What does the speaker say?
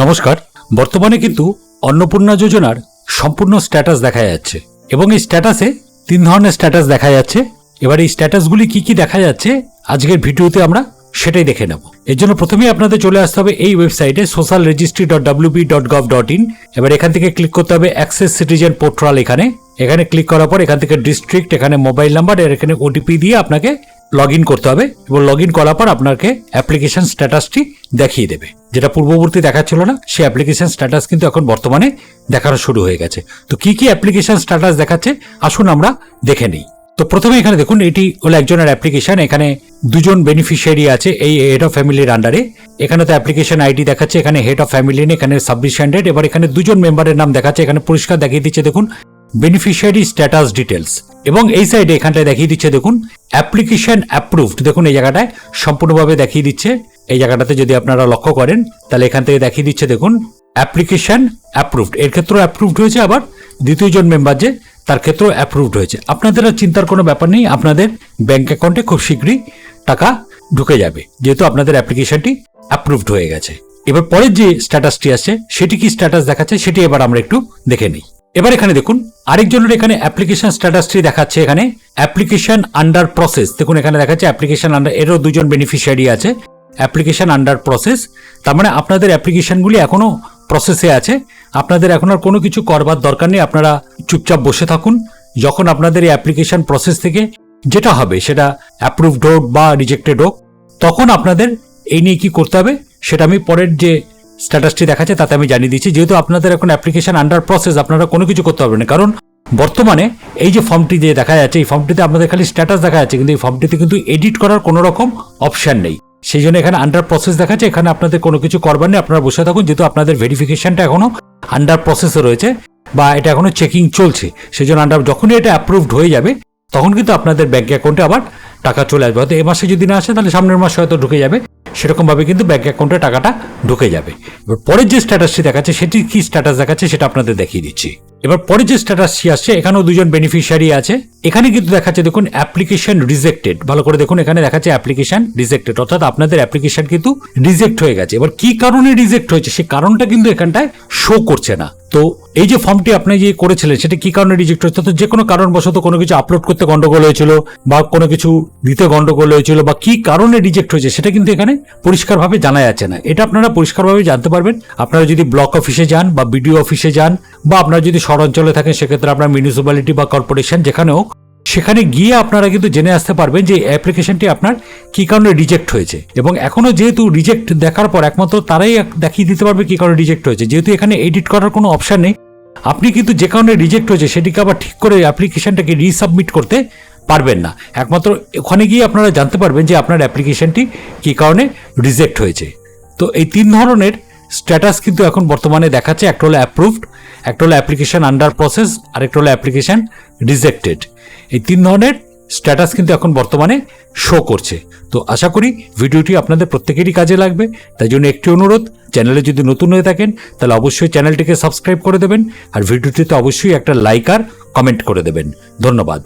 নমস্কার। বর্তমানে কিন্তু অন্নপূর্ণা যোজনার সম্পূর্ণ স্ট্যাটাস দেখা যাচ্ছে এবং এই স্ট্যাটাসে 3 ধরনের স্ট্যাটাস দেখা যাচ্ছে। এবার এই স্ট্যাটাসগুলি কি কি দেখা যাচ্ছে আজকের ভিডিওতে আমরা সেটাই দেখে নেব। এর জন্য প্রথমেই আপনাদের চলে আসতে হবে এই ওয়েবসাইটে socialregistry.wp.gov.in। এবার এখান থেকে ক্লিক করতে হবে অ্যাক্সেস সিটিজেন পোর্টাল। এখানে ক্লিক করার পর এখান থেকে ডিস্ট্রিক্ট, এখানে মোবাইল নাম্বার, আর এখানে ওটিপি দিয়ে আপনাকে লগ ইন করতে হবে এবং লগ ইন করার পর আপনাকে অ্যাপ্লিকেশন স্ট্যাটাসটি দেখিয়ে দেবে। যেটা পূর্ববর্তী দেখাচ্ছিল না, সেই অ্যাপ্লিকেশন স্ট্যাটাস কিন্তু এখন বর্তমানে দেখানো শুরু হয়ে গেছে। তো কি কি অ্যাপ্লিকেশন স্ট্যাটাস দেখাচ্ছে আসুন আমরা দেখে নিই। তো প্রথমে এখানে দেখুন, এটি হলো একজনের অ্যাপ্লিকেশন। এখানে দুজন বেনিফিশিয়ারি আছে এই হেড অফ ফ্যামিলির আন্ডারে। এখানে তো অ্যাপ্লিকেশন আইডি দেখাচ্ছে, এখানে হেড অফ ফ্যামিলি নেই, এখানে সাবমিশন ডেট। এবার এখানে দুজন মেম্বারের নাম দেখাচ্ছে, এখানে পরিষ্কার দেখিয়ে দিচ্ছে দেখুন বেনিফিশিয়ারি স্ট্যাটাস ডিটেলস। এবং এই সাইডে এখানটায় দেখিয়ে দিচ্ছে দেখুন অ্যাপ্লিকেশন অ্যাপ্রুভড। দেখুন এই জায়গাটায় সম্পূর্ণভাবে দেখিয়ে দিচ্ছে। এই জায়গাটাতে যদি আপনারা লক্ষ্য করেন তাহলে এখান থেকে দেখিয়ে দিচ্ছে দেখুন অ্যাপ্লিকেশন অ্যাপ্রুভড। এর ক্ষেত্রেও অ্যাপ্রুভড হয়েছে, আবার দ্বিতীয় জন মেম্বার যে তার ক্ষেত্রেও অ্যাপ্রুভড হয়েছে। আপনাদের আর চিন্তার কোনো ব্যাপার নেই, আপনাদের ব্যাংক অ্যাকাউন্টে খুব শীঘ্রই টাকা ঢুকে যাবে, যেহেতু আপনাদের অ্যাপ্লিকেশনটি অ্যাপ্রুভড হয়ে গেছে। এবার পরের যে স্ট্যাটাসটি আসছে সেটি কি স্ট্যাটাস দেখাচ্ছে সেটি এবার আমরা একটু দেখে নিই। এবার এখানে দেখুন আরেকজনের এখানে অ্যাপ্লিকেশন স্ট্যাটাসটি দেখাচ্ছে, এখানে অ্যাপ্লিকেশন আন্ডার প্রসেস। দেখুন এখানে দেখাচ্ছে অ্যাপ্লিকেশন আন্ডার, এরও দুজন বেনিফিশিয়ারি আছে। অ্যাপ্লিকেশন আন্ডার প্রসেস, তার মানে আপনাদের অ্যাপ্লিকেশনগুলি এখনো প্রসেসে আছে। আপনাদের এখন আর কোনো কিছু করবার দরকার নেই, আপনারা চুপচাপ বসে থাকুন। যখন আপনাদের এই অ্যাপ্লিকেশন প্রসেস থেকে যেটা হবে সেটা অ্যাপ্রুভড হোক বা রিজেক্টেড হোক, তখন আপনাদের এই নিয়ে কি করতে হবে সেটা আমি পরের যে স্ট্যাটাসটি দেখাচ্ছে তাতে আমি জানিয়ে দিচ্ছি। যেহেতু আপনাদের এখন অ্যাপ্লিকেশন আন্ডার প্রসেস, আপনারা কোনো কিছু করতে পারবেন না, কারণ বর্তমানে এই যে ফর্মটি যে দেখা যাচ্ছে এই ফর্মটিতে আপনাদের খালি স্ট্যাটাস দেখা যাচ্ছে, কিন্তু এই ফর্মটিতে কিন্তু এডিট করার কোনো রকম অপশন নেই। সেই জন্য এখানে আন্ডার প্রসেস দেখাচ্ছে, এখানে আপনাদের কোনো কিছু করবার নেই, আপনারা বসে থাকুন। যেহেতু আপনাদের ভেরিফিকেশনটা এখনো আন্ডার প্রসেসে রয়েছে বা এটা এখনো চেকিং চলছে, সেই জন্য যখনই এটা অ্যাপ্রুভড হয়ে যাবে তখন কিন্তু আপনাদের ব্যাংক অ্যাকাউন্টে আবার টাকা চলে আসবে। হয়তো এ মাসে যদি না আসে তাহলে সামনের মাসে হয়তো ঢুকে যাবে, সেরকমভাবে কিন্তু ব্যাংক অ্যাকাউন্টে টাকাটা ঢুকে যাবে। এবার পরের যে স্ট্যাটাসটি দেখাচ্ছে সেটি কি স্ট্যাটাস দেখাচ্ছে সেটা আপনাদের দেখিয়ে দিচ্ছি। এবার পরের যে স্ট্যাটাসটি আসছে এখানেও দুজন বেনিফিশিয়ারি আছে। এখানে কিন্তু দেখাচ্ছে দেখুন অ্যাপ্লিকেশন রিজেক্টেড। ভালো করে দেখুন, এখানে দেখাচ্ছে অ্যাপ্লিকেশন রিজেক্টেড, অর্থাৎ আপনাদের অ্যাপ্লিকেশন কিন্তু রিজেক্ট হয়ে গেছে। এবার কি কারণে রিজেক্ট হয়েছে সেই কারণটা কিন্তু এখানটায় শো করছে না। তো এই যে ফর্মটি আপনি যে করেছিলেন সেটা কি কারণে রিজেক্ট হচ্ছে, তো যে কোনো কারণবশত কোনো কিছু আপলোড করতে গন্ডগোল হয়েছিল বা কোনো কিছু দিতে গন্ডগোল হয়েছিল বা কি কারণে রিজেক্ট হয়েছে সেটা কিন্তু এখানে পরিষ্কারভাবে জানা যাচ্ছে না। এটা আপনারা পরিষ্কারভাবে জানতে পারবেন আপনারা যদি ব্লক অফিসে যান বা বিডিও অফিসে যান, বা আপনারা যদি শহরাঞ্চলে থাকেন সেক্ষেত্রে আপনার মিউনিসিপ্যালিটি বা কর্পোরেশন যেখানে হোক, সেখানে গিয়ে আপনারা কিন্তু জেনে আসতে পারবেন যে অ্যাপ্লিকেশনটি আপনার কি কারণে রিজেক্ট হয়েছে। এবং এখনো যেহেতু রিজেক্ট দেখার পর একমাত্র তারাই দেখিয়ে দিতে পারবে কি কারণে রিজেক্ট হয়েছে। যেহেতু এখানে এডিট করার কোনো অপশন নেই, আপনি কিন্তু যে কারণে রিজেক্ট হয়েছে সেটিকে আবার ঠিক করে অ্যাপ্লিকেশনটাকে রিসাবমিট করতে পারবেন না। একমাত্র ওখানে গিয়ে আপনারা জানতে পারবেন যে আপনার অ্যাপ্লিকেশনটি কি কারণে রিজেক্ট হয়েছে। তো এই 3 ধরনের স্ট্যাটাস কিন্তু এখন বর্তমানে দেখাচ্ছে। একটা হলো অ্যাপ্রুভড, একটা হলো অ্যাপ্লিকেশন আন্ডার প্রসেস, আর একটা হলো অ্যাপ্লিকেশন রিজেক্টেড। এই 3 ধরনের স্ট্যাটাস কিন্তু এখন বর্তমানে শো করছে। তো আশা করি ভিডিওটি আপনাদের প্রত্যেকেরই কাজে লাগবে। তাই জন্য একটি অনুরোধ, চ্যানেলে যদি নতুন হয়ে থাকেন তাহলে অবশ্যই চ্যানেলটিকে সাবস্ক্রাইব করে দেবেন, আর ভিডিওটিতে অবশ্যই একটা লাইক আর কমেন্ট করে দেবেন। ধন্যবাদ।